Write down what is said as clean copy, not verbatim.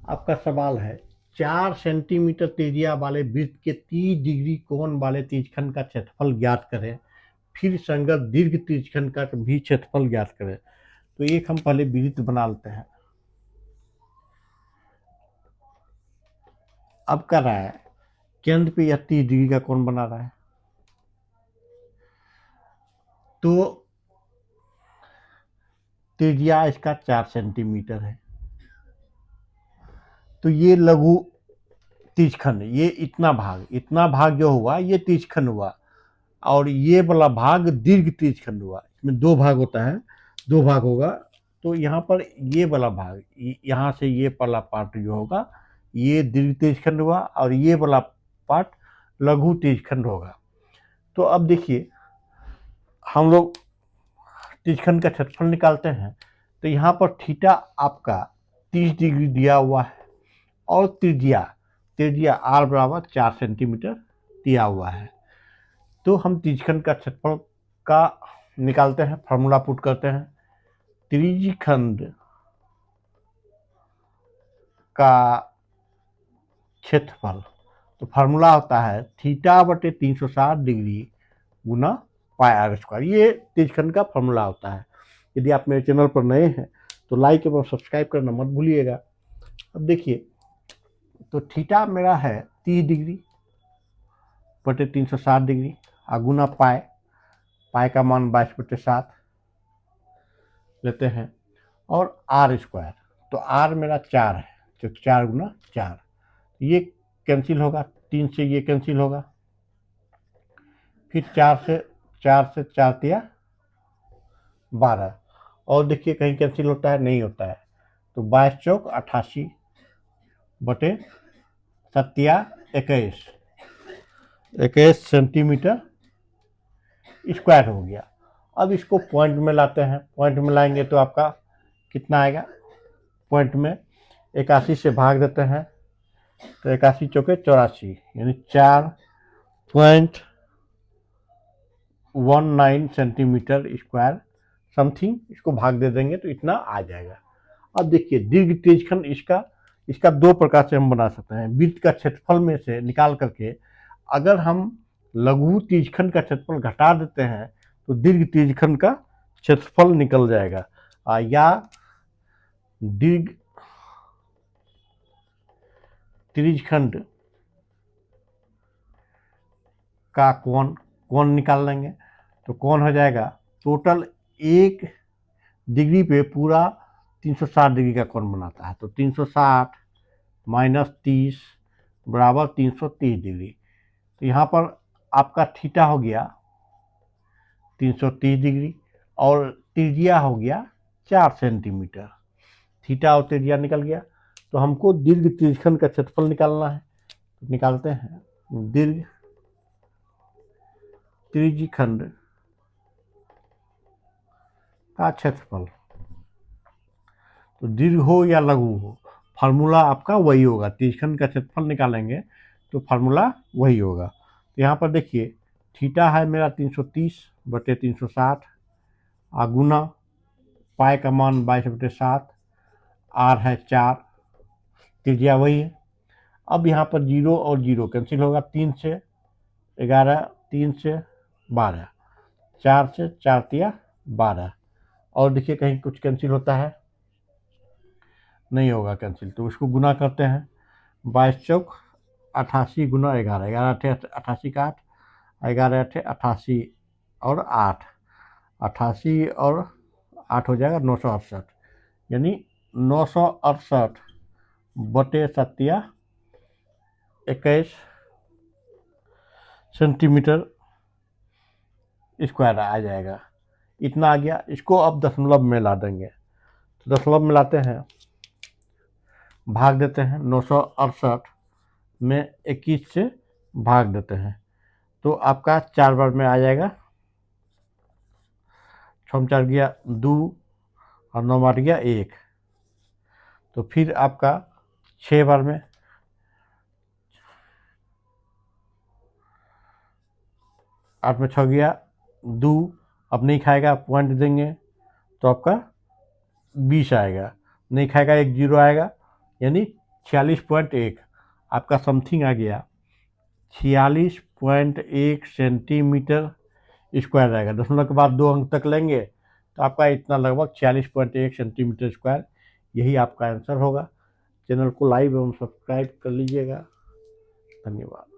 आपका सवाल है 4 सेंटीमीटर त्रिज्या वाले वृत्त के 30 डिग्री कोण वाले त्रिज्यखंड का क्षेत्रफल ज्ञात करें, फिर संगत दीर्घ त्रिज्यखंड का भी क्षेत्रफल ज्ञात करें। तो एक हम पहले वृत्त बना लेते हैं। अब कर रहा है केंद्र पे यह 30 डिग्री का कोण बना रहा है, तो त्रिज्या इसका 4 सेंटीमीटर है। तो ये लघु त्रिज्यखंड, ये इतना भाग जो हुआ ये त्रिज्यखंड हुआ, और ये वाला भाग दीर्घ त्रिज्यखंड हुआ। इसमें 2 भाग होता है, 2 भाग होगा। तो यहाँ पर ये वाला भाग, यहाँ से ये वाला पार्ट जो होगा ये दीर्घ त्रिज्यखंड हुआ, और ये वाला पार्ट लघु त्रिज्यखंड होगा। तो अब देखिए हम लोग त्रिज्यखंड का क्षेत्रफल निकालते हैं। तो यहाँ पर थीटा आपका 30 डिग्री दिया हुआ है, और त्रिज्या आर बराबर 4 सेंटीमीटर दिया हुआ है। तो हम त्रिज्यखंड का क्षेत्रफल का निकालते हैं, फार्मूला पुट करते हैं। त्रिज्यखंड का क्षेत्रफल, तो फार्मूला होता है थीटा बटे 360 डिग्री गुना पाई आर स्क्वायर। ये त्रिज्यखंड का फार्मूला होता है। यदि आप मेरे चैनल पर नए हैं तो लाइक एवं सब्सक्राइब करना मत भूलिएगा। अब देखिए, तो थीटा मेरा है 30 डिग्री बटे 360 डिग्री, गुना पाई का मान 22/7 लेते हैं, और आर स्क्वायर, तो आर मेरा 4 है, तो 4 गुना 4, ये कैंसिल होगा, 3 से ये कैंसिल होगा, फिर 4 से 4 तिया 12, और देखिए कहीं कैंसिल होता है, नहीं होता है। तो 22 चौक 88 बटे 7 21 सेंटीमीटर स्क्वायर हो गया। अब इसको पॉइंट में लाते हैं, पॉइंट में लाएंगे तो आपका कितना आएगा, पॉइंट में 81 से भाग देते हैं, तो 81 चौके 84, यानी 4.19 सेंटीमीटर स्क्वायर समथिंग, इसको भाग दे देंगे तो इतना आ जाएगा। अब देखिए दीर्घ त्रिज्यखंड इसका 2 प्रकार से हम बना सकते हैं। वृत्त का क्षेत्रफल में से निकाल करके अगर हम लघु त्रिज्यखंड का क्षेत्रफल घटा देते हैं तो दीर्घ त्रिज्यखंड का क्षेत्रफल निकल जाएगा, या दीर्घ त्रिज्यखंड का कोण निकाल लेंगे। तो कोण हो जाएगा टोटल 1 डिग्री पे पूरा 360 डिग्री का कोण बनाता है। तो 360 माइनस 30 बराबर 330 डिग्री। तो यहाँ पर आपका थीटा हो गया 330 डिग्री, और त्रिज्या हो गया 4 सेंटीमीटर। थीटा और त्रिज्या निकल गया। तो हमको दीर्घ त्रिज्यखंड का क्षेत्रफल निकालना है, तो निकालते हैं दीर्घ त्रिज्यखंड का क्षेत्रफल। तो दीर्घ हो या लघु हो, फार्मूला आपका वही होगा। त्रिज्यखंड का क्षेत्रफल निकालेंगे तो फार्मूला वही होगा। तो यहाँ पर देखिए थीटा है मेरा 330 बटे 360, गुना पाई का मान 22/7, आर है 4, त्रिज्या वही है। अब यहाँ पर 0 और 0 कैंसिल होगा, 3 से 11, 3 से 12, 4 से 4 तिया 12, और देखिए कहीं कुछ कैंसिल होता है, नहीं होगा कैंसिल। तो उसको गुना करते हैं, 22 चौक 88 गुना 11, 11 अठे 88 का 8, 11 अठे 88 और 8, 88 और 8 हो जाएगा 968, यानी 968 बटे 21 सेंटीमीटर स्क्वायर आ जाएगा। इतना आ गया। इसको अब दशमलव में ला देंगे, तो दशमलव में लाते हैं, भाग देते हैं, 968 में 21 से भाग देते हैं, तो आपका 4 बार में आ जाएगा, 6 4 गया 2 और 9 8 गया 1, तो फिर आपका 6 बार में 8 में 6 गया 2, अब नहीं खाएगा, पॉइंट देंगे तो आपका 20 आएगा, नहीं खाएगा 1 0 आएगा, यानी 46.1 आपका समथिंग आ गया 46.1 सेंटीमीटर स्क्वायर रहेगा। दशमलव के बाद 2 अंक तक लेंगे तो आपका इतना लगभग 46.1 सेंटीमीटर स्क्वायर, यही आपका आंसर होगा। चैनल को लाइक एवं सब्सक्राइब कर लीजिएगा। धन्यवाद।